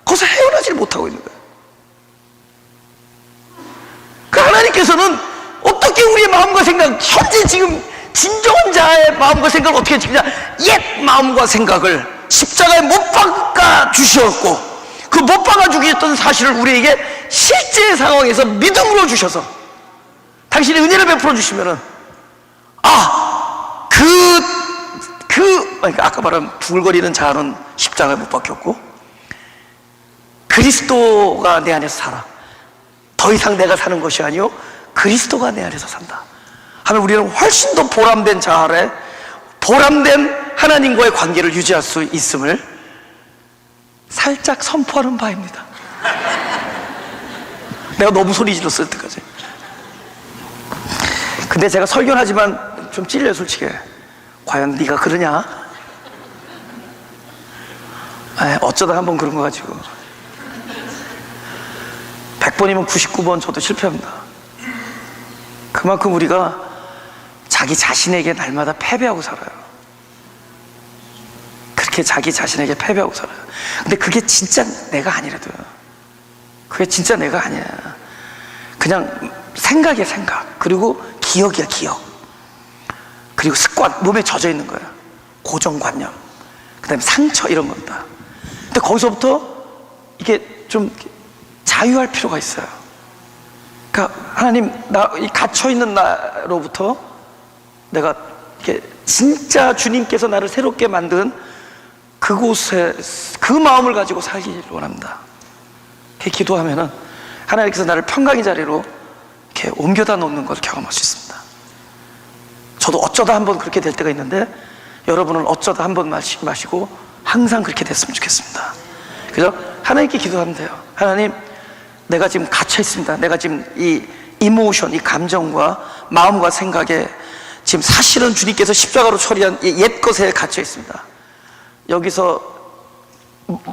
거기서 헤어나질 못하고 있는 거예요. 그 하나님께서는 어떻게 우리의 마음과 생각, 현재 지금 진정한 자의 마음과 생각을 어떻게 지키냐? 옛 마음과 생각을 십자가에 못 박아 주셨고, 그 못 박아 주셨던 사실을 우리에게 실제 상황에서 믿음으로 주셔서 당신이 은혜를 베풀어 주시면은, 그러니까 아까 말한 두글거리는 자아는 십자가에 못 박혔고 그리스도가 내 안에서 살아. 더 이상 내가 사는 것이 아니요 그리스도가 내 안에서 산다 하면 우리는 훨씬 더 보람된 자아 아래 보람된 하나님과의 관계를 유지할 수 있음을 살짝 선포하는 바입니다. 내가 너무 소리 질렀을 때까지. 근데 제가 설교는 하지만 좀 찔려요, 솔직히. 과연 네가 그러냐? 어쩌다 한번 그런 거 가지고 100번이면 99번 저도 실패합니다. 그만큼 우리가 자기 자신에게 날마다 패배하고 살아요. 그렇게 자기 자신에게 패배하고 살아요. 근데 그게 진짜 내가 아니라도, 그게 진짜 내가 아니야. 그냥 생각이야, 생각. 그리고 기억이야, 기억. 그리고 습관, 몸에 젖어 있는 거야. 고정관념, 그 다음에 상처, 이런 겁니다. 근데 거기서부터 이게 좀 자유할 필요가 있어요. 그러니까 하나님, 이 갇혀있는 나로부터 내가 이렇게 진짜 주님께서 나를 새롭게 만든 그곳에 그 마음을 가지고 살기를 원합니다. 이렇게 기도하면은 하나님께서 나를 평강의 자리로 이렇게 옮겨다 놓는 것을 경험할 수 있습니다. 저도 어쩌다 한번 그렇게 될 때가 있는데, 여러분은 어쩌다 한번 마시고 항상 그렇게 됐으면 좋겠습니다. 그죠? 하나님께 기도하면 돼요. 하나님, 내가 지금 갇혀 있습니다. 내가 지금 이 이모션, 이 감정과 마음과 생각에 지금 사실은 주님께서 십자가로 처리한 이 옛 것에 갇혀 있습니다. 여기서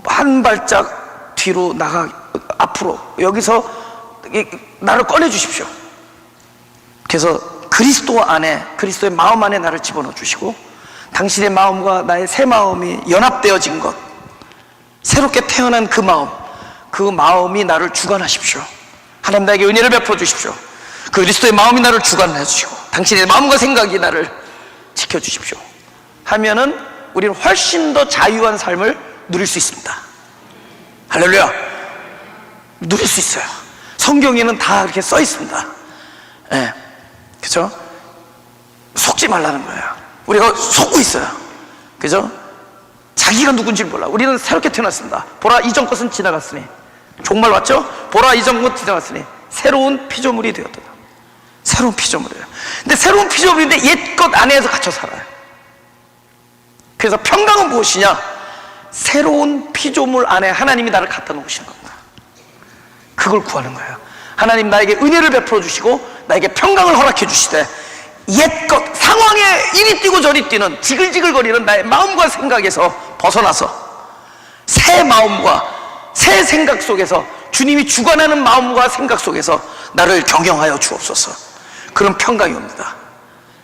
한 발짝 뒤로 앞으로, 여기서 나를 꺼내 주십시오. 그래서 그리스도 안에, 그리스도의 마음 안에 나를 집어넣어 주시고, 당신의 마음과 나의 새 마음이 연합되어진 것, 새롭게 태어난 그 마음이 나를 주관하십시오. 하나님, 나에게 은혜를 베풀어 주십시오. 그 그리스도의 마음이 나를 주관해 주시고 당신의 마음과 생각이 나를 지켜주십시오 하면은 우리는 훨씬 더 자유한 삶을 누릴 수 있습니다. 할렐루야. 누릴 수 있어요. 성경에는 다 이렇게 써 있습니다. 예, 그죠? 속지 말라는 거예요. 우리가 속고 있어요. 그죠? 자기가 누군지 몰라. 우리는 새롭게 태어났습니다. 보라, 이전 것은 지나갔으니. 종말 왔죠? 보라, 이전 것 지나갔으니 새로운 피조물이 되었다. 새로운 피조물이에요. 근데 새로운 피조물인데 옛 것 안에서 갇혀 살아요. 그래서 평강은 무엇이냐? 새로운 피조물 안에 하나님이 나를 갖다 놓으시는 겁니다. 그걸 구하는 거예요. 하나님 나에게 은혜를 베풀어 주시고 나에게 평강을 허락해 주시되 옛것, 상황에 이리 뛰고 저리 뛰는 지글지글거리는 나의 마음과 생각에서 벗어나서 새 마음과 새 생각 속에서, 주님이 주관하는 마음과 생각 속에서 나를 경영하여 주옵소서. 그런 평강이 옵니다.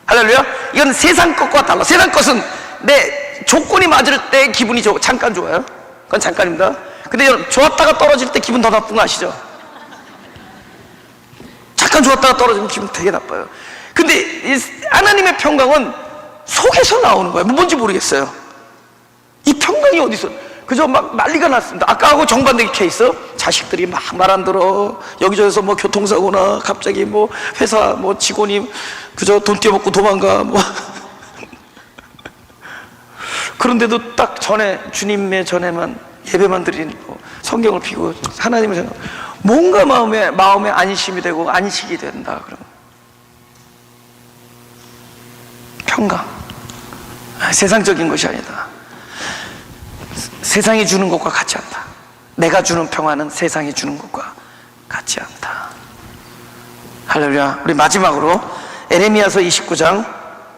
할렐루야. 이건 세상 것과 달라. 세상 것은 내 조건이 맞을 때 기분이 잠깐 좋아요. 그건 잠깐입니다. 근데 여러분, 좋았다가 떨어질 때 기분 더 나쁜 거 아시죠? 잠깐 좋았다가 떨어지면 기분 되게 나빠요. 근데 이 하나님의 평강은 속에서 나오는 거예요. 뭔지 모르겠어요. 이 평강이 어디서? 그저 막 난리가 났습니다. 아까하고 정반대 케이스. 자식들이 막 말 안 들어. 여기저기서 뭐 교통사고나 갑자기 뭐 회사 뭐 직원이 그저 돈 떼어먹고 도망가 뭐. 그런데도 딱 전에 주님의 전에만 예배만 드린 성경을 피고 하나님을 생각, 뭔가 마음에 안심이 되고 안식이 된다. 그러면 평강, 세상적인 것이 아니다. 세상이 주는 것과 같지 않다. 내가 주는 평화는 세상이 주는 것과 같지 않다. 할렐루야. 우리 마지막으로 에레미야서 29장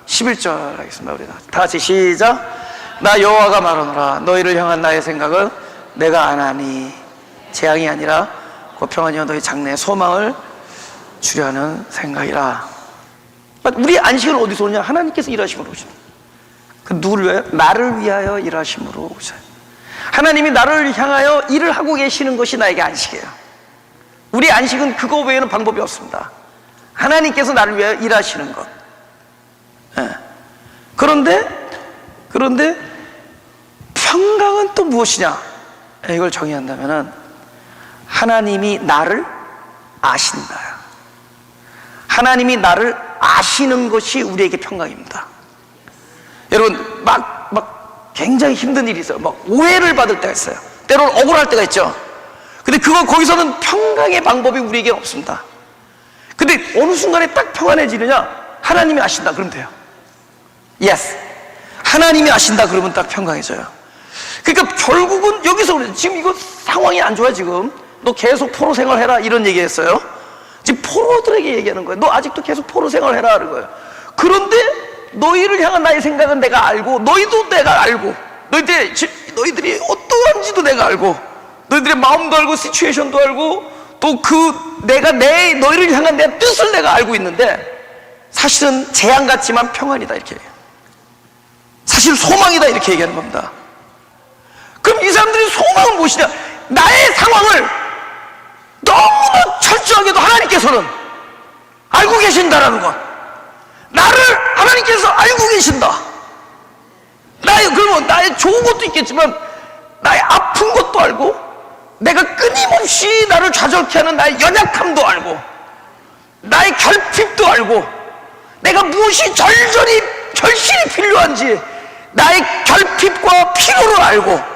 11절 하겠습니다. 우리 다 같이 시작. 나 여호와가 말하노라. 너희를 향한 나의 생각은 내가 안 하니 재앙이 아니라 곧 평안이여 너희 장래에 소망을 주려 하는 생각이라. 우리 안식은 어디서 오냐? 하나님께서 일하심으로 오십니다. 그 누구를 위하여? 나를 위하여 일하심으로 오셔요. 하나님이 나를 향하여 일을 하고 계시는 것이 나에게 안식이에요. 우리 안식은 그거 외에는 방법이 없습니다. 하나님께서 나를 위하여 일하시는 것. 그런데 평강은 또 무엇이냐? 이걸 정의한다면은 하나님이 나를 아신다. 하나님이 나를 아시는 것이 우리에게 평강입니다. 여러분, 막 굉장히 힘든 일이 있어요. 막 오해를 받을 때가 있어요. 때로는 억울할 때가 있죠. 근데 거기서는 평강의 방법이 우리에게 없습니다. 근데 어느 순간에 딱 평안해지느냐? 하나님이 아신다 그러면 돼요. Yes. 하나님이 아신다 그러면 딱 평강해져요. 그러니까 결국은 여기서 그래요. 지금 이거 상황이 안 좋아. 지금 너 계속 포로 생활해라 이런 얘기했어요. 지금 포로들에게 얘기하는 거예요. 너 아직도 계속 포로 생활해라 하는 거예요. 그런데 너희를 향한 나의 생각은 내가 알고, 너희도 내가 알고, 너희들이 어떠한지도 내가 알고, 너희들의 마음도 알고 시츄에이션도 알고, 또 너희를 향한 내 뜻을 내가 알고 있는데 사실은 재앙 같지만 평안이다 이렇게 얘기해요. 사실 소망이다 이렇게 얘기하는 겁니다. 그럼 이 사람들의 소망은 무엇이냐? 나의 상황을 너무나 철저하게도 하나님께서는 알고 계신다라는 것. 나를 하나님께서 알고 계신다. 그러면 나의 좋은 것도 있겠지만 나의 아픈 것도 알고, 내가 끊임없이 나를 좌절케 하는 나의 연약함도 알고, 나의 결핍도 알고, 내가 무엇이 절실히 필요한지 나의 결핍과 필요를 알고,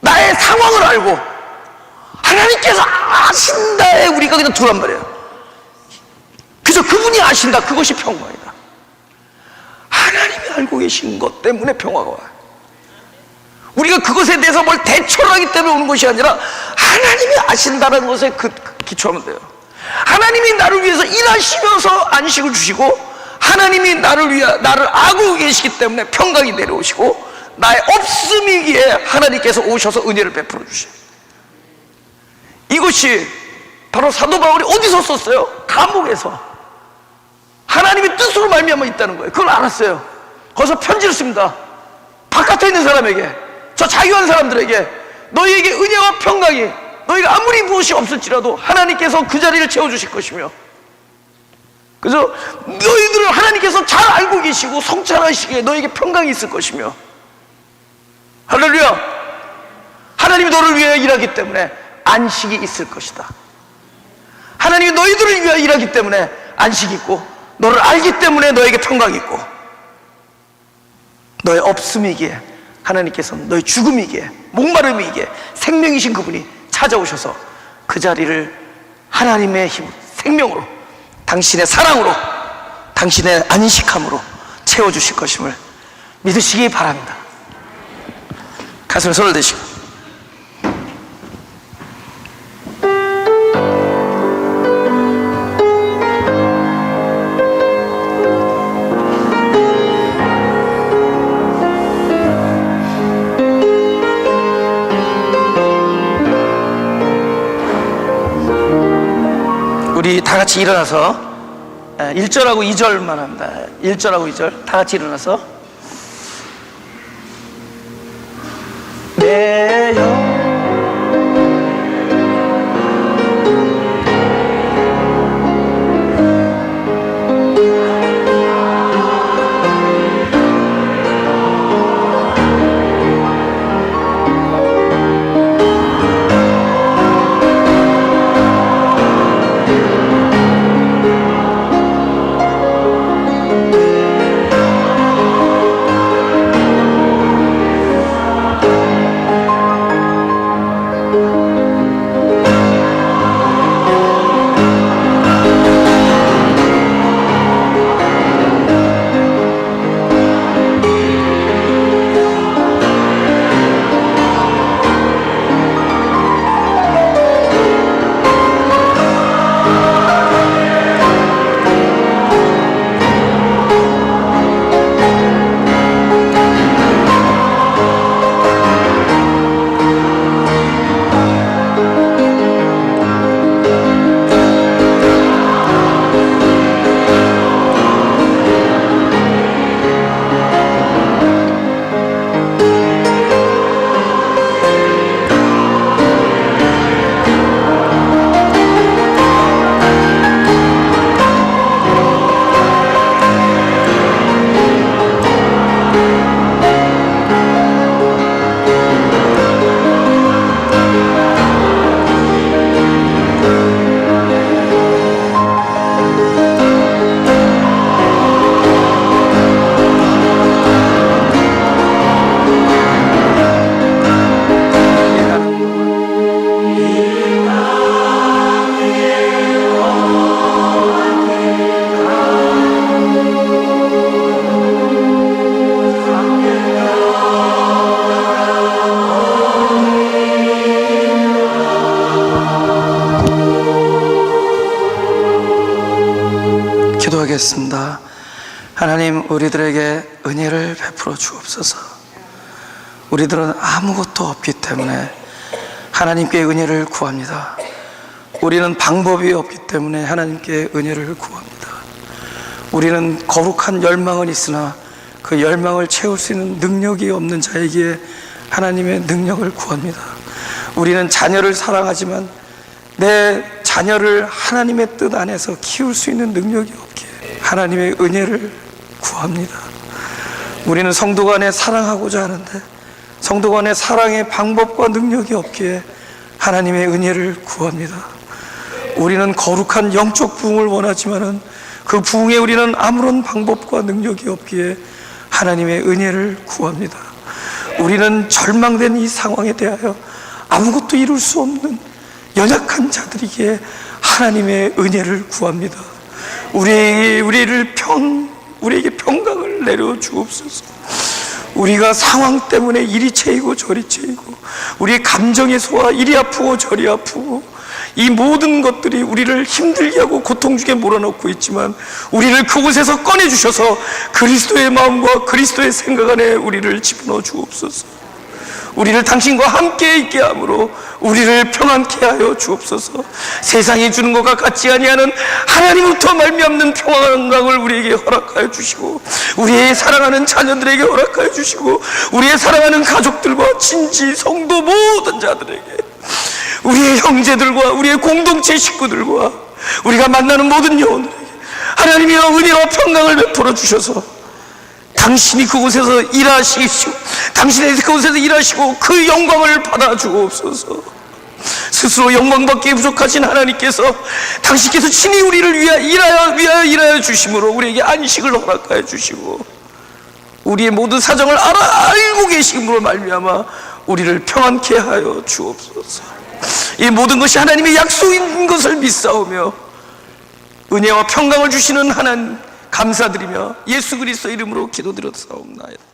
나의 상황을 알고 하나님께서 아신다에 우리가 그냥 두란 말이에요. 그래서 그분이 아신다. 그것이 평화이다. 하나님이 알고 계신 것 때문에 평화가 와요. 우리가 그것에 대해서 뭘 대처를 하기 때문에 오는 것이 아니라 하나님이 아신다는 것에 기초하면 돼요. 하나님이 나를 위해서 일하시면서 안식을 주시고, 하나님이 나를 알고 계시기 때문에 평강이 내려오시고, 나의 없음이기에 하나님께서 오셔서 은혜를 베풀어 주셔요. 이것이 바로 사도 바울이 어디서 썼어요? 감옥에서 하나님의 뜻으로 말미암아 있다는 거예요. 그걸 알았어요. 거기서 편지를 씁니다. 바깥에 있는 사람에게, 저 자유한 사람들에게, 너희에게 은혜와 평강이, 너희가 아무리 무엇이 없을지라도 하나님께서 그 자리를 채워주실 것이며, 그래서 너희들을 하나님께서 잘 알고 계시고 성찰하시기에 너희에게 평강이 있을 것이며, 할렐루야. 하나님이 너를 위하여 일하기 때문에 안식이 있을 것이다. 하나님이 너희들을 위하여 일하기 때문에 안식이 있고, 너를 알기 때문에 너에게 평강이 있고, 너의 없음이기에 하나님께서는 너의 죽음이기에, 목마름이기에 생명이신 그분이 찾아오셔서 그 자리를 하나님의 힘, 생명으로, 당신의 사랑으로, 당신의 안식함으로 채워주실 것임을 믿으시기 바랍니다. 가슴에 손을 대시고 우리 다 같이 일어나서 1절하고 2절만 합니다. 1절하고 2절 다 같이 일어나서 내 영 기도하겠습니다. 하나님, 우리들에게 은혜를 베풀어 주옵소서. 우리들은 아무것도 없기 때문에 하나님께 은혜를 구합니다. 우리는 방법이 없기 때문에 하나님께 은혜를 구합니다. 우리는 거룩한 열망은 있으나 그 열망을 채울 수 있는 능력이 없는 자에게 하나님의 능력을 구합니다. 우리는 자녀를 사랑하지만 내 자녀를 하나님의 뜻 안에서 키울 수 있는 능력이 없기에 하나님의 은혜를 구합니다. 우리는 성도 간에 사랑하고자 하는데 성도 간에 사랑의 방법과 능력이 없기에 하나님의 은혜를 구합니다. 우리는 거룩한 영적 부흥을 원하지만은 그 부흥에 우리는 아무런 방법과 능력이 없기에 하나님의 은혜를 구합니다. 우리는 절망된 이 상황에 대하여 아무것도 이룰 수 없는 연약한 자들이기에 하나님의 은혜를 구합니다. 우리에게 평강을 내려 주옵소서. 우리가 상황 때문에 이리 채이고 저리 채이고 우리의 감정의 소화 이리 아프고 저리 아프고 이 모든 것들이 우리를 힘들게 하고 고통 중에 몰아넣고 있지만 우리를 그곳에서 꺼내주셔서 그리스도의 마음과 그리스도의 생각 안에 우리를 집어넣어 주옵소서. 우리를 당신과 함께 있게 함으로 우리를 평안케 하여 주옵소서. 세상이 주는 것과 같지 아니하는 하나님부터 말미암는 평안감을 우리에게 허락하여 주시고 우리의 사랑하는 자녀들에게 허락하여 주시고 우리의 사랑하는 가족들과 친지 성도 모든 자들에게 우리의 형제들과 우리의 공동체 식구들과 우리가 만나는 모든 영혼들에게 하나님이여 은혜와 평강을 베풀어 주셔서 당신이 그곳에서 일하시고 당신이 그곳에서 일하시고 그 영광을 받아 주옵소서. 스스로 영광받기에 부족하신 하나님께서 당신께서 친히 우리를 위하여 일하여 주심으로 우리에게 안식을 허락하여 주시고 우리의 모든 사정을 알고 계심으로 말미암아 우리를 평안케 하여 주옵소서. 이 모든 것이 하나님의 약속인 것을 믿사오며 은혜와 평강을 주시는 하나님 감사드리며 예수 그리스도 이름으로 기도드렸사옵나이다.